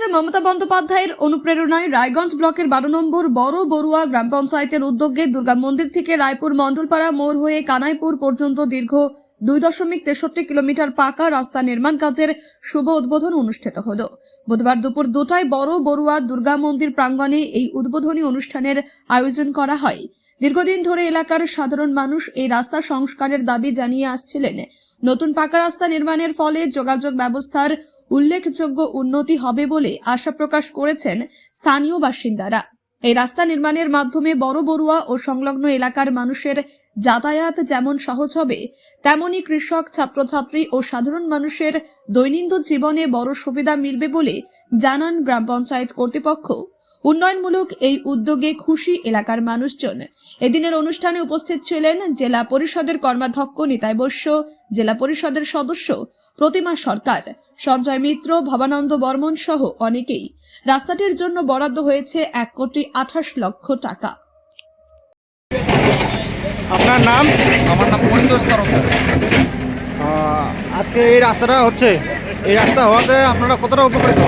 মুখ্যমন্ত্রী মমতা বন্দ্যোপাধ্যায়ের অনুপ্রেরণায় রায়গঞ্জ ব্লকের 12 নম্বর বড় বড়ুয়া গ্রাম পঞ্চায়েতের উদ্যোগে দুর্গা মন্দির থেকে রায়পুর মণ্ডলপাড়া মোড় হয়ে কানাইপুর পর্যন্ত দীর্ঘ 2.63 কিলোমিটার পাকা রাস্তা নির্মাণ কাজের শুভ উদ্বোধন অনুষ্ঠিত হলো। বুধবার দুপুর 2টায় বড় বড়ুয়া দুর্গা মন্দির প্রাঙ্গণে এই উদ্বোধনী অনুষ্ঠানের আয়োজন করা হয়। দীর্ঘদিন ধরে এলাকার সাধারণ মানুষ এই রাস্তা সংস্কারের দাবি জানিয়ে আসছিলেন। নতুন পাকা রাস্তা নির্মাণের ফলে যোগাযোগ ব্যবস্থার উল্লেখযোগ্য উন্নতি হবে বলে আশা প্রকাশ করেছেন স্থানীয় বাসিন্দারা। এই রাস্তা নির্মাণের মাধ্যমে বড় বড়ুয়া ও সংলগ্ন এলাকার মানুষের যাতায়াত যেমন সহজ হবে, তেমনি কৃষক, ছাত্রছাত্রী ও সাধারণ মানুষের দৈনন্দিন জীবনে বড় সুবিধা মিলবে বলে জানান গ্রাম পঞ্চায়েত কর্তৃপক্ষ। উন্নয়নমূলক এই উদ্যোগে খুশি এলাকার মানুষজন। এদিনের অনুষ্ঠানে উপস্থিত ছিলেন জেলা পরিষদের কর্মাধ্যক্ষ নিতাই বৈশ্য, জেলা পরিষদের সদস্য প্রতিমা সরকার, সঞ্জয় মিত্র, ভবানন্দ বর্মন সহ অনেকেই। রাস্তাটির জন্য বরাদ্দ হয়েছে 1,28,00,000 টাকা। আপনার নাম? আমার নাম পরিতোষ তরফদার। আজকে এই রাস্তাটা হচ্ছে, এই রাস্তা হওয়াতে আপনারা কতটা উপকৃত?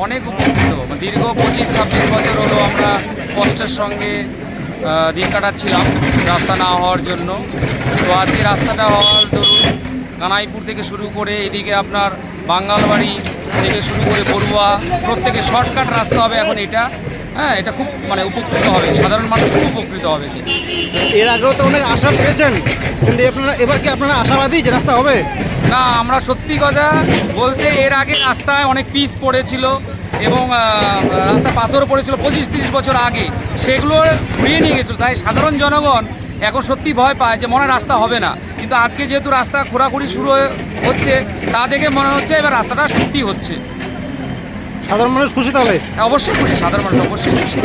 অনেক উপকৃত। দীর্ঘ 25-26 বছর হলো আমরা কষ্টের সঙ্গে দিন কাটাচ্ছিলাম রাস্তা না হওয়ার জন্য। তো আজকে রাস্তাটা হওয়ার দরুন কানাইপুর থেকে শুরু করে এদিকে আপনার বাঙ্গালবাড়ি থেকে শুরু করে বড়ুয়া প্রত্যেকে শর্টকাট রাস্তা হবে এখন এটা। হ্যাঁ, এটা খুব উপকৃত হবে, সাধারণ মানুষ খুব উপকৃত হবে। এর আগেও তো অনেক আশা পেয়েছেন, কিন্তু এবার কি আপনারা আশাবাদী যে রাস্তা হবে? না, আমরা সত্যি কথা বলতে এর আগে রাস্তায় অনেক পিচ পড়েছিল এবং রাস্তা পাথর পড়েছিল 25-30 বছর আগে, সেগুলো ঘুরিয়ে নিয়ে গেছিলো। তাই সাধারণ জনগণ এখন সত্যি ভয় পায় যে মনে রাস্তা হবে না, কিন্তু আজকে যেহেতু রাস্তা খোঁড়াখুড়ি শুরু হচ্ছে তা দেখে মনে হচ্ছে এবার রাস্তাটা সত্যি হচ্ছে। সাধারণ মানুষ খুশি তাহলে? অবশ্যই খুশি, সাধারণ মানুষ অবশ্যই খুশি।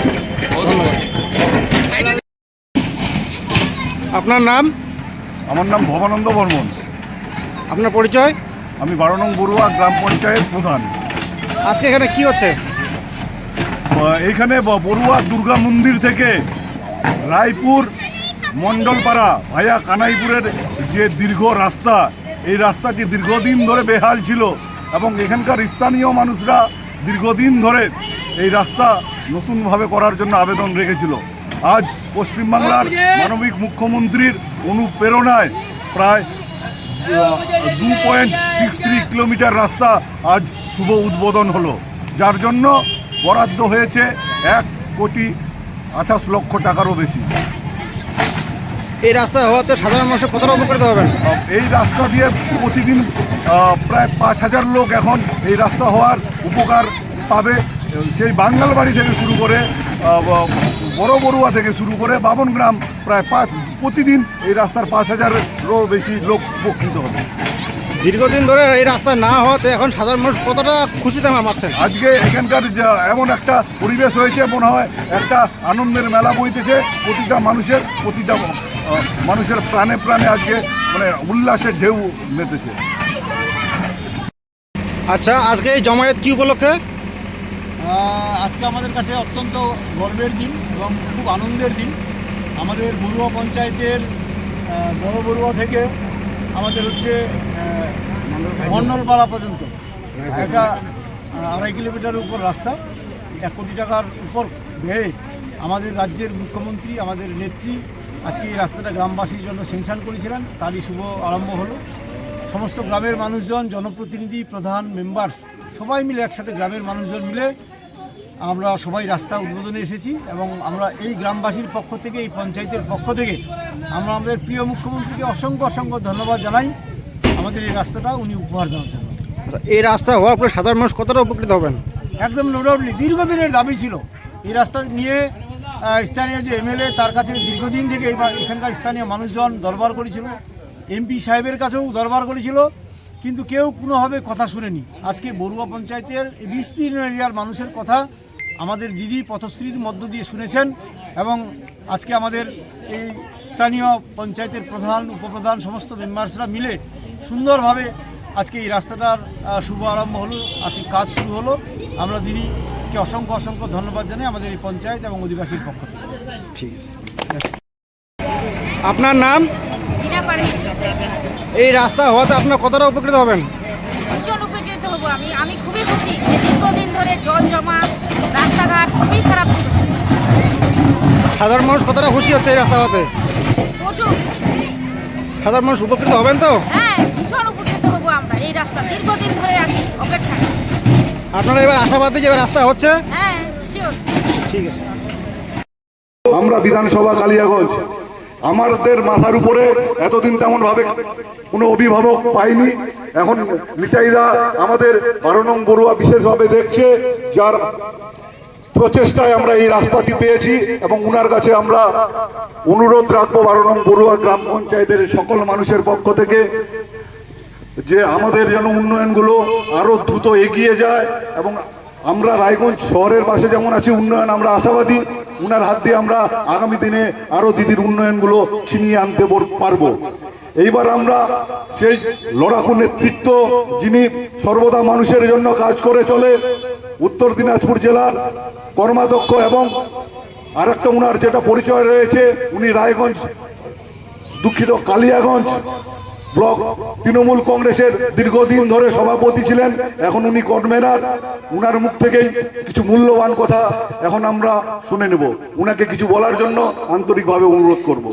আপনার নাম? আমার নাম ভবানন্দ বর্মন। আপনার পরিচয়? আমি 12 নং বড়ুয়া গ্রাম পঞ্চায়েত প্রধান। আজকে এখানে কি হচ্ছে? এইখানে বড়ুয়া দুর্গা মন্দির থেকে রায়পুর মণ্ডলপাড়া ভায়া কানাইপুরের যে দীর্ঘ রাস্তা, এই রাস্তাটি দীর্ঘদিন ধরে বেহাল ছিল এবং এখানকার স্থানীয় মানুষরা দীর্ঘদিন ধরে এই রাস্তা নতুনভাবে করার জন্য আবেদন রেখেছিল। আজ পশ্চিমবাংলার মানবিক মুখ্যমন্ত্রীর অনুপ্রেরণায় প্রায় 2.63 কিলোমিটার রাস্তা আজ শুভ উদ্বোধন হলো, যার জন্য বরাদ্দ হয়েছে 1,28,00,000 টাকারও বেশি। এই রাস্তা হওয়াতে সাধারণ মানুষের কতটা উপকৃত হবেন? এই রাস্তা দিয়ে প্রতিদিন প্রায় 5,000 লোক এখন এই রাস্তা হওয়ার উপকার পাবে। সেই বাঙ্গালবাড়ি থেকে শুরু করে বড় বড়ুয়া থেকে শুরু করে বাবনগ্রাম প্রায় প্রতিদিন এই রাস্তার 5,000-এরও বেশি লোক উপকৃত হবে। দীর্ঘদিন ধরে এই রাস্তা না হওয়াতে এখন সাধারণ মানুষ কতটা খুশিতে মারছেন? আজকে এখানকার এমন একটা পরিবেশ হয়েছে, মনে হয় একটা আনন্দের মেলা বইতেছে। প্রতিটা মানুষের প্রাণে প্রাণে আজকে উল্লাসের ঢেউ মেতেছে। আচ্ছা, আজকে এই জমায়েত কি উপলক্ষে? আজকে আমাদের কাছে অত্যন্ত গর্বের দিন এবং খুব আনন্দের দিন। আমাদের বড়ুয়া পঞ্চায়েতের বড় বড়ুয়া থেকে আমাদের হচ্ছে মণ্ডলপাড়া পর্যন্ত একটা 2.5 কিলোমিটারের উপর রাস্তা 1 কোটি টাকার উপর ব্যয়ে আমাদের রাজ্যের মুখ্যমন্ত্রী, আমাদের নেত্রী আজকে এই রাস্তাটা গ্রামবাসীর জন্য স্যাংশন করেছিলেন। তারই শুভ আরম্ভ হলো। সমস্ত গ্রামের মানুষজন, জনপ্রতিনিধি, প্রধান, মেম্বার্স সবাই মিলে একসাথে, গ্রামের মানুষজন মিলে আমরা সবাই রাস্তা উদ্বোধনে এসেছি এবং আমরা এই গ্রামবাসীর পক্ষ থেকে, এই পঞ্চায়েতের পক্ষ থেকে আমরা আমাদের প্রিয় মুখ্যমন্ত্রীকে অসংখ্য ধন্যবাদ জানাই আমাদের এই রাস্তাটা উনি উপহার দেওয়ার জন্য। এই রাস্তা হওয়ার পরে সাধারণ মানুষ কতটা উপকৃত হবেন? একদম নোডাউটলি দীর্ঘদিনের দাবি ছিল এই রাস্তা নিয়ে। স্থানীয় যে এমএলএ, তার কাছে দীর্ঘদিন থেকে এখানকার স্থানীয় মানুষজন দরবার করেছিল, এমপি সাহেবের কাছেও দরবার করেছিল, কিন্তু কেউ কোনোভাবে কথা শুনেনি। আজকে বড়ুয়া পঞ্চায়েতের এই বিস্তীর্ণ এরিয়ার মানুষের কথা আমাদের দিদি পথশ্রীর মধ্য দিয়ে শুনেছেন এবং আজকে আমাদের এই স্থানীয় পঞ্চায়েতের প্রধান, উপপ্রধান সমস্ত মেম্বার্সরা মিলে সুন্দরভাবে আজকে এই রাস্তাটার শুভ আরম্ভ হলো, আজকে কাজ শুরু হলো। আমরা দিদিকে অসংখ্য ধন্যবাদ জানাই আমাদের এই পঞ্চায়েত এবং অধিবাসীর পক্ষ থেকে। ঠিক আছে। আপনার নাম? এই রাস্তা হওয়াতে আপনার কতটা উপকৃত হবেন? ভীষণ উপকৃত হব আমি খুবই খুশি যে দীর্ঘদিন ধরে জল জমা রাস্তাঘাট খুবই খারাপ ছিল। সাধারণ মানুষ কতটা খুশি হচ্ছে এই রাস্তা হতে? প্রচুর, সাধারণ মানুষ উপকৃত হবেন তো? হ্যাঁ ভীষণ উপকৃত হব আমরা। এই রাস্তা দীর্ঘদিন ধরে আছি অপেক্ষায়। আপনারা এবার আশাবাদী যে এবার রাস্তা হচ্ছে? হ্যাঁ শিওর। ঠিক আছে। আমরা বিধানসভা কালিয়াগঞ্জ, আমাদের মাথার উপরে এতদিন তেমন ভাবে কোনো অভিভাবক পাইনি। এখন নিতাইদা আমাদের 12 নং বড়ুয়া বিশেষভাবে দেখছে, যার প্রচেষ্টায় আমরা এই রাস্তাটি পেয়েছি এবং উনার কাছে আমরা অনুরোধ রাখবো 12 নং বড়ুয়া গ্রাম পঞ্চায়েতের সকল মানুষের পক্ষ থেকে যে আমাদের যেন উন্নয়নগুলো আরো দ্রুত এগিয়ে যায় এবং আমরা রায়গঞ্জ শহরের পাশে যেমন আছি উন্নয়ন আমরা আশাবাদী, উনার হাত দিয়ে আমরা আগামী দিনে আরো দিদির উন্নয়নগুলো ছিনিয়ে আনতে পারবো। এইবার আমরা সেই লড়াকু নেতৃত্ব যিনি সর্বদা মানুষের জন্য কাজ করে চলে, উত্তর দিনাজপুর জেলার কর্মাধ্যক্ষ এবং আরেকটা উনার যেটা পরিচয় রয়েছে, উনি রায়গঞ্জ কালিয়াগঞ্জ ব্লক তৃণমূল কংগ্রেসের দীর্ঘদিন ধরে সভাপতি ছিলেন, এখন উনি কনভেনার। উনার মুখ থেকেই কিছু মূল্যবান কথা এখন আমরা শুনে নেব। উনাকে কিছু বলার জন্য আন্তরিকভাবে অনুরোধ করব।